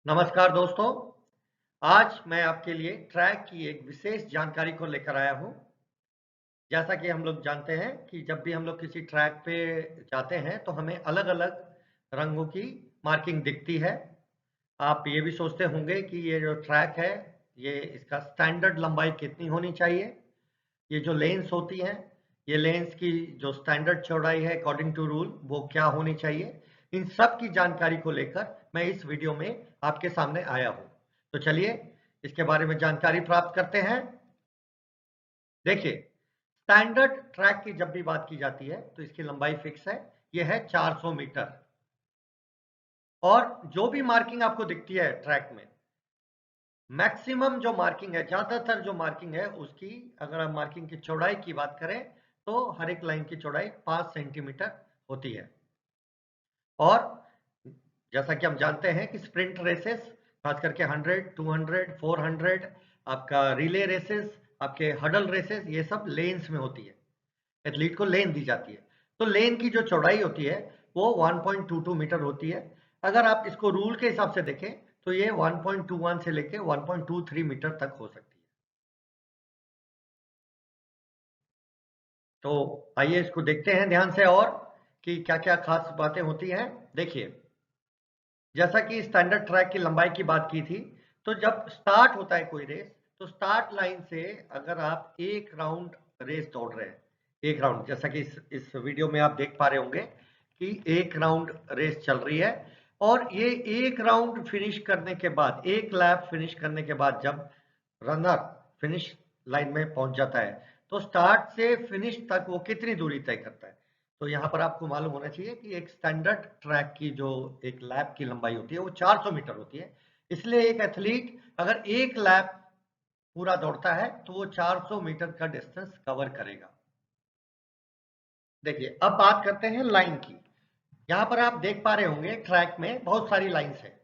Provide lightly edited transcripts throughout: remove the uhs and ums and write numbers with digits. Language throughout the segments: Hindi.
नमस्कार दोस्तों, आज मैं आपके लिए ट्रैक की एक विशेष जानकारी को लेकर आया हूँ। जैसा कि हम लोग जानते हैं कि जब भी हम लोग किसी ट्रैक पे जाते हैं, तो हमें अलग-अलग रंगों की मार्किंग दिखती है। आप ये भी सोचते होंगे कि ये जो ट्रैक है, ये इसका स्टैंडर्ड लंबाई कितनी होनी चाहिए? ये जो लेन्स होती हैं, ये लेन्स की जो स्टैंडर्ड चौड़ाई है अकॉर्डिंग टू रूल, वो क्या होनी चाहिए? इन सब की जानकारी को लेकर मैं इस वीडियो में आपके सामने आया हूँ। तो चलिए, इसके बारे में जानकारी प्राप्त करते हैं। देखिए, स्टैंडर्ड ट्रैक की जब भी बात की जाती है, तो इसकी लंबाई फिक्स है, ये है 400 मीटर। और जो भी मार्किंग आपको दिखती है ट्रैक में, मैक्सिमम जो मार्किंग है, ज़्यादातर जो मार्किंग है उसकी, अगर आप मार्किंग की चौड़ाई की बात करें, तो हर एक लाइन की चौड़ाई 5 सेंटीमीटर होती है। और जैसा कि हम जानते हैं कि स्प्रिंट रेसेस, खास करके 100, 200, 400, आपका रिले रेसेस, आपके हडल रेसेस, ये सब लेन्स में होती है। एथलीट को लेन दी जाती है। तो लेन की जो चौड़ाई होती है, वो 1.22 मीटर होती है। अगर आप इसको रूल के हिसाब से देखें, तो ये 1.21 से लेके 1.23 मीटर तक हो सकती है। तो आइए इसको देखते हैं ध्यान से और कि क्या-क्या खास बातें होती हैं। देखिए, जैसा कि स्टैंडर्ड ट्रैक की लंबाई की बात की थी, तो जब स्टार्ट होता है कोई रेस, तो स्टार्ट लाइन से अगर आप 1 राउंड रेस दौड़ रहे हैं, 1 राउंड, जैसा कि इस वीडियो में आप देख पा रहे होंगे कि 1 राउंड रेस चल रही है, और ये 1 राउंड फिनिश करने के बाद, 1 लैप फिनिश करने के बाद जब रनर फिनिश लाइन में पहुंच जाता है, तो स्टार्ट से फिनिश तक वो कितनी दूरी तय करता है। तो यहाँ पर आपको मालूम होना चाहिए कि एक स्टैंडर्ड ट्रैक की जो एक लैप की लंबाई होती है, वो 400 मीटर होती है। इसलिए एक एथलीट अगर एक लैप पूरा दौड़ता है, तो वो 400 मीटर का डिस्टेंस कवर करेगा। देखिए, अब बात करते हैं लाइन की। यहाँ पर आप देख पा रहे होंगे ट्रैक में बहुत सारी लाइन्स है।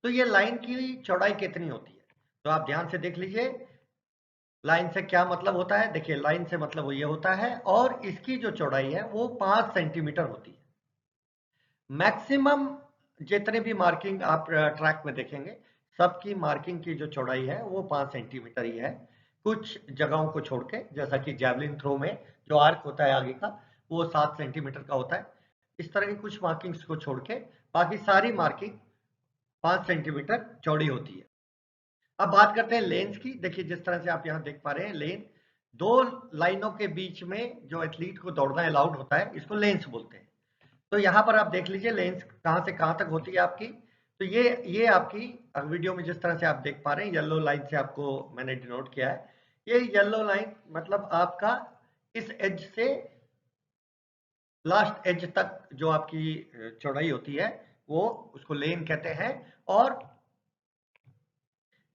तो ये लाइन की चौड़ाई कितनी होती है? तो आप ध्यान से देख लीजिए, लाइन से क्या मतलब होता है। देखिए, लाइन से मतलब वो ये होता है, और इसकी जो चौड़ाई है वो 5 सेंटीमीटर होती है। मैक्सिमम जितने भी मार्किंग आप ट्रैक में देखेंगे, सबकी मार्किंग की जो चौड़ाई है वो 5 सेंटीमीटर ही है। कुछ जगहों को छोड़ के, जैसा कि जैवलिन थ्रो में जो आर्क होता है आगे का, वो 7 सेंटीमीटर का होता है। इस तरह की कुछ मार्किंग्स को छोड़ के बाकी सारी मार्किंग 5 सेंटीमीटर चौड़ी होती है। अब बात करते हैं लेंस की। देखिए, जिस तरह से आप यहाँ देख पा रहे हैं, लेन, दो लाइनों के बीच में जो एथलीट को दौड़ना अलाउड होता है, इसको लेंस बोलते हैं। तो यहाँ पर आप देख लीजिए लेंस कहाँ से कहाँ तक होती है आपकी। तो ये आपकी वीडियो में जिस तरह से आप देख पा रहे हैं, येलो लाइन से आपको मैंने डिनोट किया है। ये येलो लाइन मतलब आपका इस एज से लास्ट एज तक जो आपकी चौड़ाई होती है, वो उसको लेन कहते हैं। और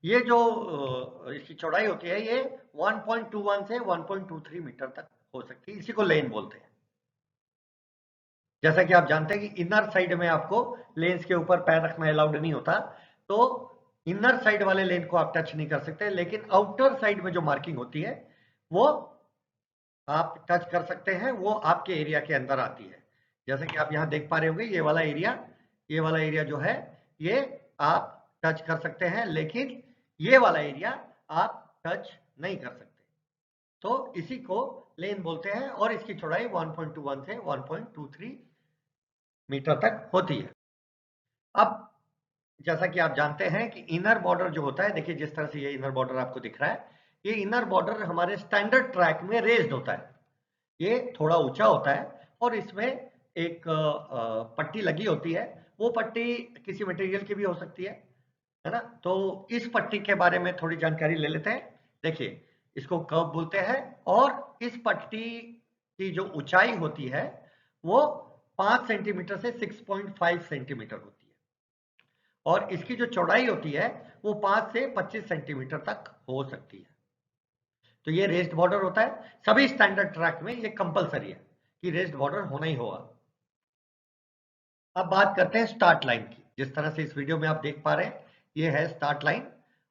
ये जो इसकी चौड़ाई होती है, ये 1.21 से 1.23 मीटर तक हो सकती है। इसी को लेन बोलते हैं। जैसा कि आप जानते हैं कि इनर साइड में आपको लेंस के ऊपर पैर रखना अलाउड नहीं होता, तो इनर साइड वाले लेन को आप टच नहीं कर सकते, लेकिन आउटर साइड में जो मार्किंग होती है, वो आप टच कर सकते हैं। वो आपके एरिया के अंदर आती है। जैसे कि आप यहाँ देख पा रहे होंगे, ये वाला एरिया जो है, ये आप टच कर सकते हैं, लेकिन ये वाला एरिया आप टच नहीं कर सकते। तो इसी को लेन बोलते हैं, और इसकी चौड़ाई 1.21 से 1.23 मीटर तक होती है। अब जैसा कि आप जानते हैं कि इनर बॉर्डर जो होता है, देखिए जिस तरह से ये इनर बॉर्डर आपको दिख रहा है, ये इनर बॉर्डर हमारे स्टैंडर्ड ट्रैक में रेज्ड होता है। ये थोड़ा ऊंचा होता है, और इसमें एक पट्टी लगी होती है। वो पट्टी किसी मटेरियल की भी हो सकती है ना। तो इस पट्टी के बारे में थोड़ी जानकारी ले लेते हैं। देखिए, इसको कर्व बोलते हैं, और इस पट्टी की जो ऊंचाई होती है, वो 5 सेंटीमीटर से 6.5 सेंटीमीटर होती है। और इसकी जो चौड़ाई होती है, वो 5 से 25 सेंटीमीटर तक हो सकती है। तो ये रेस्ड बॉर्डर होता है। सभी स्टैंडर्ड ट्रैक में ये कंपलसरी है कि रेस्ड बॉर्डर होना ही होगा। अब बात करते हैं स्टार्ट लाइन की। जिस तरह से इस वीडियो में आप देख पा रहे हैं, ये है स्टार्ट लाइन,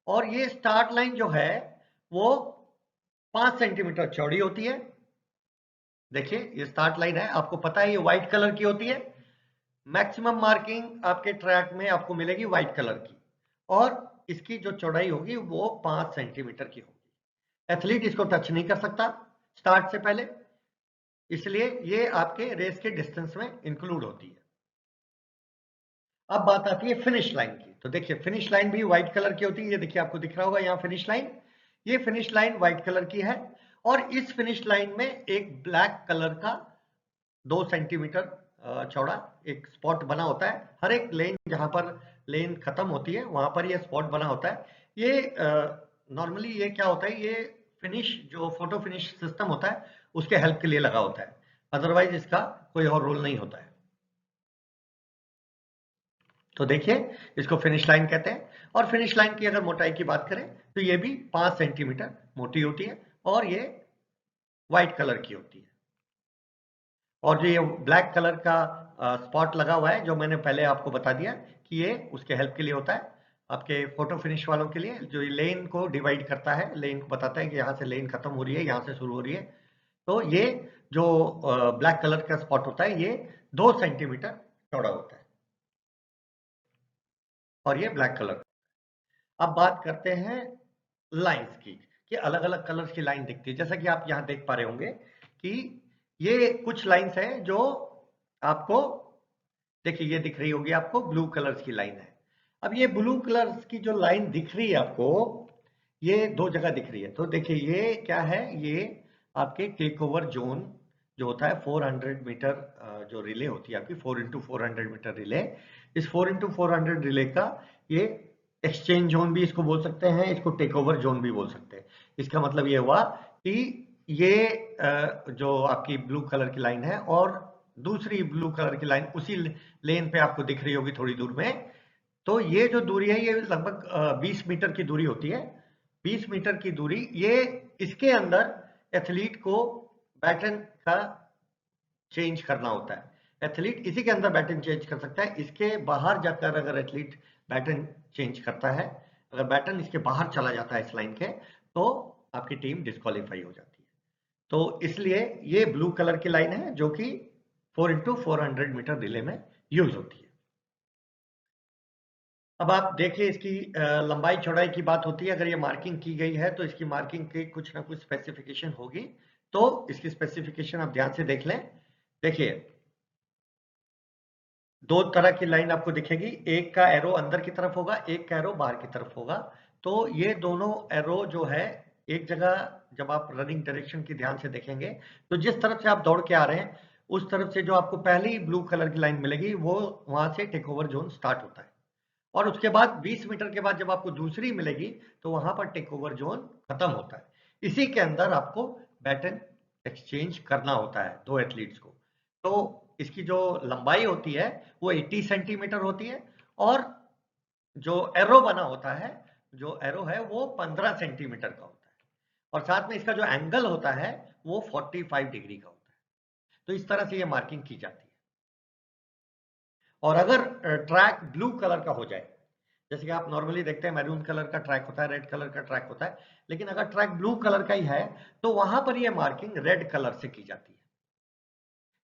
और ये स्टार्ट लाइन जो है, वो 5 सेंटीमीटर चौड़ी होती है। देखिए, ये स्टार्ट लाइन है, आपको पता है ये व्हाइट कलर की होती है। मैक्सिमम मार्किंग आपके ट्रैक में आपको मिलेगी व्हाइट कलर की। और इसकी जो चौड़ाई होगी वो 5 सेंटीमीटर की होगी। एथलीट इसको टच नहीं कर सकता स्टार्ट से पहले, इसलिए ये आपके रेस के डिस्टेंस में इंक्लूड होती है। अब बात आती है फिनिश लाइन की। तो देखिए फिनिश लाइन भी व्हाइट कलर की होती है, ये देखिए आपको दिख रहा होगा यहाँ फिनिश लाइन, ये फिनिश लाइन व्हाइट कलर की है और इस फिनिश लाइन में एक ब्लैक कलर का 2 सेंटीमीटर चौड़ा एक स्पॉट बना होता है। हर एक लेन जहां पर लेन खत्म होती है वहां पर ये स्पॉट बना होता है। ये नॉर्मली ये क्या होता है, ये फिनिश जो फोटो फिनिश सिस्टम होता है उसके हेल्प के लिए लगा होता है, अदरवाइज इसका कोई और रोल नहीं होता है। तो देखिए इसको फिनिश लाइन कहते हैं। और फिनिश लाइन की अगर मोटाई की बात करें तो ये भी 5 सेंटीमीटर मोटी होती है और ये व्हाइट कलर की होती है। और जो ये ब्लैक कलर का स्पॉट लगा हुआ है जो मैंने पहले आपको बता दिया कि ये उसके हेल्प के लिए होता है, आपके फोटो फिनिश वालों के लिए, जो लेन को डिवाइड करता है, लेन को बताता है कि यहाँ से लेन खत्म हो रही है, यहाँ से शुरू हो रही है। तो ये जो ब्लैक कलर का स्पॉट होता है ये 2 सेंटीमीटर चौड़ा होता है और ये ब्लैक कलर। अब बात करते हैं लाइंस की, कि अलग अलग कलर्स की लाइन दिखती है। जैसा कि आप यहाँ देख पा रहे होंगे कि ये कुछ लाइंस हैं जो आपको, देखिए ये दिख रही होगी आपको, ब्लू कलर्स की लाइन है। अब ये ब्लू कलर्स की जो लाइन दिख रही है आपको, ये दो जगह दिख रही है। तो देखिए ये क्या है, ये आपके टेक ओवर जोन जो होता है 400 मीटर जो रिले होती है आपकी 4x400 मीटर रिले, इस 4x400 रिले का ये एक्सचेंज जोन भी इसको बोल सकते हैं, इसको टेक ओवर जोन भी बोल सकते हैं। इसका मतलब ये हुआ कि ये जो आपकी ब्लू कलर की लाइन है और दूसरी ब्लू कलर की लाइन उसी लेन पे आपको दिख रही होगी थोड़ी दूर में, तो ये जो दूरी है ये लगभग 20 मीटर की दूरी होती है। 20 मीटर की दूरी, ये इसके अंदर एथलीट को बैटन का चेंज करना होता है। एथलीट इसी के अंदर बैटन चेंज कर सकता है, इसके बाहर जाकर अगर एथलीट बैटन चेंज करता है, अगर बैटन इसके बाहर चला जाता है इस लाइन के, तो आपकी टीम डिस्क्वालीफाई हो जाती है। तो इसलिए ये ब्लू कलर की लाइन है जो कि 4x400 मीटर रिले में यूज होती है। अब आप देखिए इसकी लंबाई चौड़ाई की बात होती है, अगर ये मार्किंग की गई है तो इसकी मार्किंग की कुछ ना कुछ स्पेसिफिकेशन होगी। तो इसकी स्पेसिफिकेशन आप ध्यान से देख लें। देखिए दो तरह की लाइन आपको दिखेगी, एक का एरो अंदर की तरफ होगा, एक का एरो बाहर की तरफ होगा। तो ये दोनों एरो जो है एक जगह, जब आप रनिंग डायरेक्शन की ध्यान से देखेंगे तो जिस तरफ से आप दौड़ के आ रहे हैं उस तरफ से जो आपको पहली ब्लू कलर की लाइन मिलेगी वो वहां से टेक ओवर जोन स्टार्ट होता है, और उसके बाद 20 मीटर के बाद जब आपको दूसरी मिलेगी तो वहां पर टेक ओवर जोन खत्म होता है। इसी के अंदर आपको बैटन एक्सचेंज करना होता है दो एथलीट्स को। तो इसकी जो लंबाई होती है वो 80 सेंटीमीटर होती है और जो एरो बना होता है, जो एरो है वो 15 सेंटीमीटर का होता है और साथ में इसका जो एंगल होता है वो 45 डिग्री का होता है। तो इस तरह से ये मार्किंग की जाती है। और अगर ट्रैक ब्लू कलर का हो जाए, जैसे कि आप नॉर्मली देखते हैं मैरून कलर का ट्रैक होता है, रेड कलर का ट्रैक होता है, लेकिन अगर ट्रैक ब्लू कलर का ही है तो वहां पर ये मार्किंग रेड कलर से की जाती है।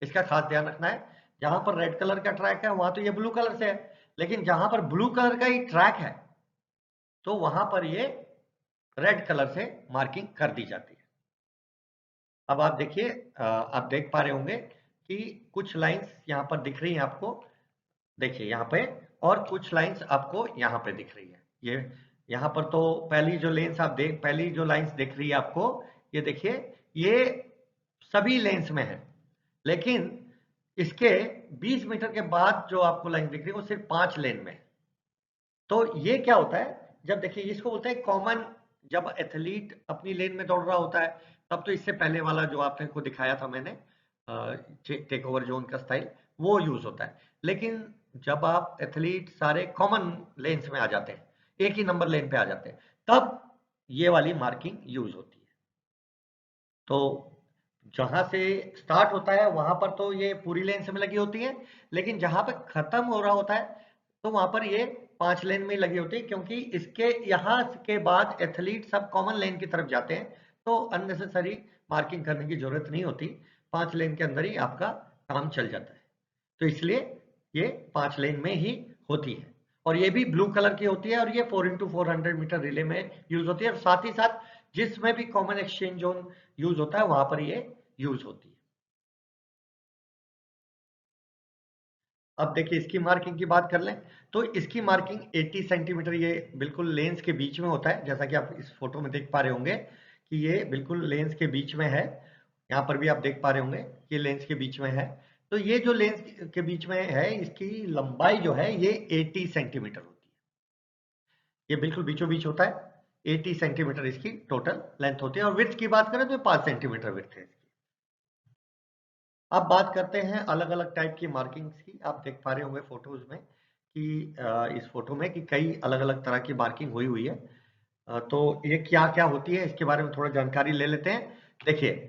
इसका खास ध्यान रखना है, जहां पर रेड कलर का ट्रैक है वहां तो ये ब्लू कलर से है, लेकिन जहां पर ब्लू कलर का ही ट्रैक है तो वहां पर ये रेड कलर से मार्किंग कर दी जाती है। अब आप देखिए, आप देख पा रहे होंगे कि कुछ लाइंस यहां पर दिख रही हैं आपको, देखिए यहाँ पे, और कुछ लाइंस आपको यहाँ पे दिख रही है। ये यहाँ पर तो पहली जो लेंस आप देख, पहली जो लाइंस दिख रही है आपको, ये देखिए ये सभी लेंस में है, लेकिन इसके 20 मीटर के बाद जो आपको लाइन दिख रही है वो सिर्फ 5 लेन में है। तो ये क्या होता है, जब देखिए इसको बोलते हैं कॉमन, जब एथलीट अपनी लेन में दौड़ रहा होता है तब तो इससे पहले वाला जो आपने को दिखाया था मैंने टेक ओवर जोन का स्टाइल वो यूज होता है। लेकिन जब आप एथलीट सारे कॉमन लेन्स में आ जाते हैं, एक ही नंबर लेन पे आ जाते हैं, तब ये वाली मार्किंग यूज होती है। तो जहां से स्टार्ट होता है वहां पर तो ये पूरी लेन से में लगी होती है, लेकिन जहां पे खत्म हो रहा होता है तो वहां पर ये 5 लेन में लगी होती है, क्योंकि इसके यहाँ के बाद एथलीट सब कॉमन लेन की तरफ जाते हैं तो अननेसेसरी मार्किंग करने की जरूरत नहीं होती, 5 लेन के अंदर ही आपका काम चल जाता है। तो इसलिए ये 5 लेन में ही होती है। और ये भी ब्लू कलर की होती है और ये 4x400 मीटर रिले में यूज होती है और साथ ही साथ जिसमें भी कॉमन एक्सचेंज जोन यूज होता है वहां पर ये यूज होती है। अब देखिए इसकी मार्किंग की बात कर लें तो इसकी मार्किंग 80 सेंटीमीटर ये बिल्कुल लेंस के बीच में होता है, जैसा कि आप इस फोटो में देख पा रहे होंगे कि ये बिल्कुल लेंस के बीच में है। यहाँ पर भी आप देख पा रहे होंगे ये लेंस के बीच में है। तो ये जो लेंस के बीच में है इसकी लंबाई जो है ये 80 सेंटीमीटर होती है। ये बिल्कुल बीचों बीच होता है। 80 सेंटीमीटर इसकी टोटल लेंथ होती है और विड्थ की बात करें तो 5 सेंटीमीटर विड्थ है। अब बात करते हैं अलग अलग टाइप की मार्किंग्स की। आप देख पा रहे होंगे फोटोज में कि इस फोटो में कि कई अलग अलग तरह की मार्किंग हुई हुई है। तो ये क्या क्या होती है इसके बारे में थोड़ा जानकारी ले लेते हैं। देखिए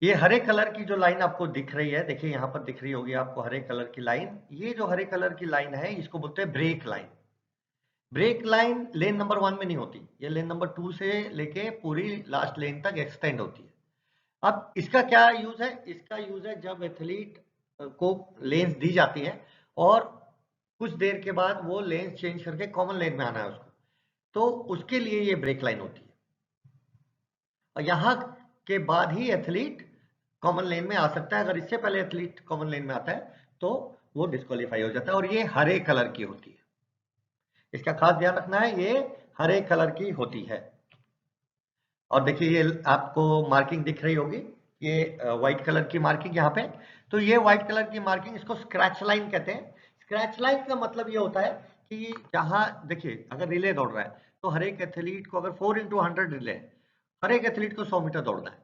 ये हरे कलर की जो लाइन आपको दिख रही है, देखिए यहाँ पर दिख रही होगी आपको हरे कलर की लाइन। ये जो हरे कलर की लाइन है इसको बोलते हैं break line. Break line lane number 1 में नहीं होती, ये लेन नंबर 2 से लेके पूरी लास्ट लेन तक एक्सटेंड होती है। अब इसका क्या यूज है? इसका यूज है जब एथलीट को लेंस दी जाती है और कुछ देर के बाद वो लेंस चेंज करके कॉमन लेन में आना है उसको, तो उसके लिए ये ब्रेक लाइन होती है। और यहां के बाद ही एथलीट कॉमन लेन में आ सकता है। अगर इससे पहले एथलीट कॉमन लेन में आता है तो वो डिस्क्वालीफाई हो जाता है और ये हरे कलर की होती है। इसका खास ध्यान रखना है, ये हरे कलर की होती है। और देखिए ये आपको मार्किंग दिख रही होगी, ये व्हाइट कलर की मार्किंग यहाँ पे। तो ये व्हाइट कलर की मार्किंग इसको स्क्रैच लाइन कहते हैं। स्क्रैच लाइन का मतलब ये होता है कि जहां देखिए अगर रिले दौड़ रहा है तो हर एक एथलीट को अगर 4x100 रिले है, हर एक एथलीट को 100 मीटर दौड़ना है।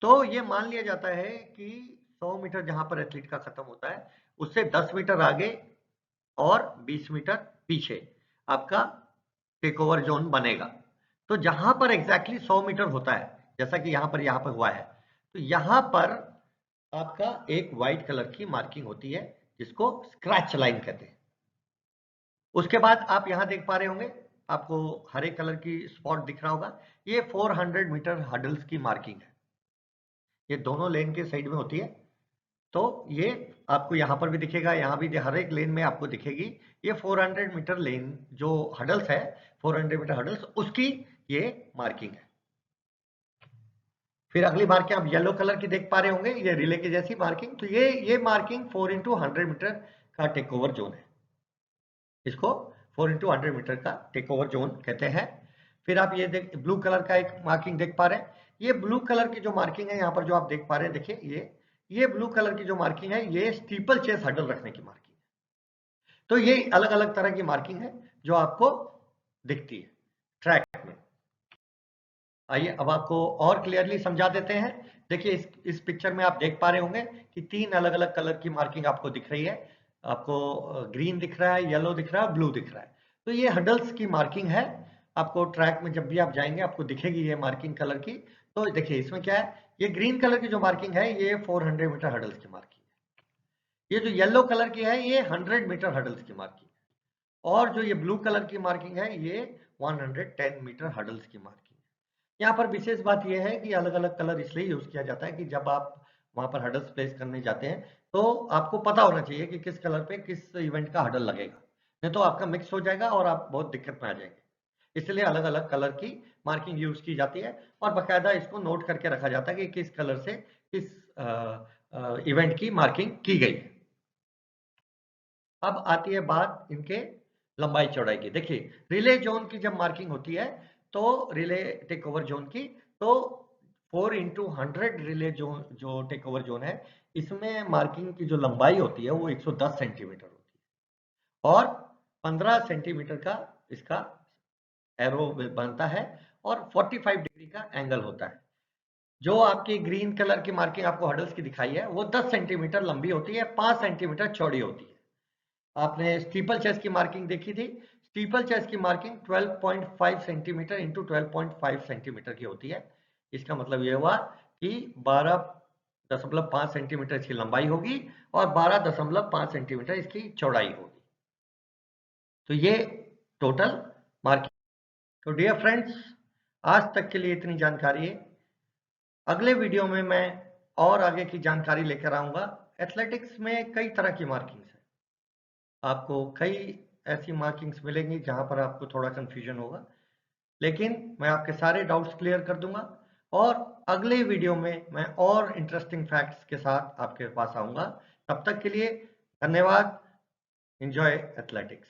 तो ये मान लिया जाता है कि 100 मीटर जहां पर एथलीट का खत्म होता है उससे 10 मीटर आगे और 20 मीटर पीछे आपका टेक ओवर जोन बनेगा। तो जहां पर एग्जैक्टली 100 मीटर होता है, जैसा कि यहां पर हुआ है, तो यहां पर आपका एक व्हाइट कलर की मार्किंग होती है जिसको स्क्रैच लाइन कहते हैं। उसके बाद आप यहां देख पा रहे होंगे, आपको हरे कलर की स्पॉट दिख रहा होगा, ये 400 मीटर हडल्स की मार्किंग है। ये दोनों लेन के साइड में होती है। तो ये आपको यहाँ पर भी दिखेगा, यहाँ भी हर एक लेन में आपको दिखेगी। ये 400 मीटर लेन जो हडल्स है, 400 मीटर हडल्स, उसकी ये मार्किंग है। फिर अगली मार्किंग आप येलो कलर की देख पा रहे होंगे, ये रिले की जैसी मार्किंग। तो ये मार्किंग 4x100 मीटर का टेक ओवर जोन है। इसको 4x100 मीटर का टेक ओवर जोन कहते हैं। फिर आप ये देख ब्लू कलर का एक मार्किंग देख पा रहे हैं। ये ब्लू कलर की जो मार्किंग है यहाँ पर जो आप देख पा रहे हैं, देखिए ये ब्लू कलर की जो मार्किंग है ये स्टीपल चेस हडल रखने की मार्किंग है। तो ये अलग अलग तरह की मार्किंग है जो आपको दिखती है ट्रैक में। आइए अब आपको और क्लियरली समझा देते हैं। देखिए इस पिक्चर में आप देख पा रहे होंगे कि 3 अलग अलग कलर की मार्किंग आपको दिख रही है। आपको ग्रीन दिख रहा है, येलो दिख रहा है, ब्लू दिख रहा है। तो ये हडल्स की मार्किंग है। आपको ट्रैक में जब भी आप जाएंगे आपको दिखेगी ये मार्किंग कलर की। तो देखिए इसमें क्या है, ये ग्रीन कलर की जो मार्किंग है ये 400 मीटर हडल्स की मार्किंग है। ये जो येलो कलर की है ये 100 मीटर हडल्स की मार्किंग है। और जो ये ब्लू कलर की मार्किंग है ये 110 मीटर हडल्स की मार्किंग। यहाँ पर विशेष बात यह है कि अलग अलग कलर इसलिए यूज किया जाता है कि जब आप वहां पर हडल्स प्लेस करने जाते हैं तो आपको पता होना चाहिए कि किस कलर पे किस इवेंट का हडल लगेगा, नहीं तो आपका मिक्स हो जाएगा और आप बहुत दिक्कत में आ जाएंगे। इसलिए अलग अलग कलर की मार्किंग यूज की जाती है और बाकायदा इसको नोट करके रखा जाता है कि किस कलर से किस इवेंट की मार्किंग की गई है। अब आती है बात इनके लंबाई चौड़ाई की। देखिए रिले जोन की जब मार्किंग होती है तो रिले टेक ओवर जोन की, तो 4x100 रिले जोन जो टेक ओवर जोन है इसमें मार्किंग की जो लंबाई होती है वो 110 सेंटीमीटर होती है और 15 सेंटीमीटर का इसका एरो बनता है और 45 डिग्री का एंगल होता है। जो आपकी ग्रीन कलर की मार्किंग आपको हडल्स की दिखाई है वो 10 सेंटीमीटर लंबी होती है, 5 सेंटीमीटर चौड़ी होती है। आपने स्टीपल चेस की मार्किंग देखी थी, स्टीपल चेस की मार्किंग 12.5 सेंटीमीटर इंटू 12.5 सेंटीमीटर की होती है। इसका मतलब यह हुआ कि 12.5 सेंटीमीटर इसकी लंबाई होगी और 12.5 सेंटीमीटर इसकी चौड़ाई होगी। तो ये टोटल मार्किंग। तो डियर फ्रेंड्स, आज तक के लिए इतनी जानकारी है। अगले वीडियो में मैं और आगे की जानकारी लेकर आऊंगा। एथलेटिक्स में कई तरह की मार्किंग्स है, आपको कई ऐसी मार्किंग्स मिलेंगी जहां पर आपको थोड़ा कंफ्यूजन होगा, लेकिन मैं आपके सारे डाउट्स क्लियर कर दूंगा और अगले वीडियो में मैं और इंटरेस्टिंग फैक्ट्स के साथ आपके पास आऊंगा। तब तक के लिए धन्यवाद। Enjoy athletics.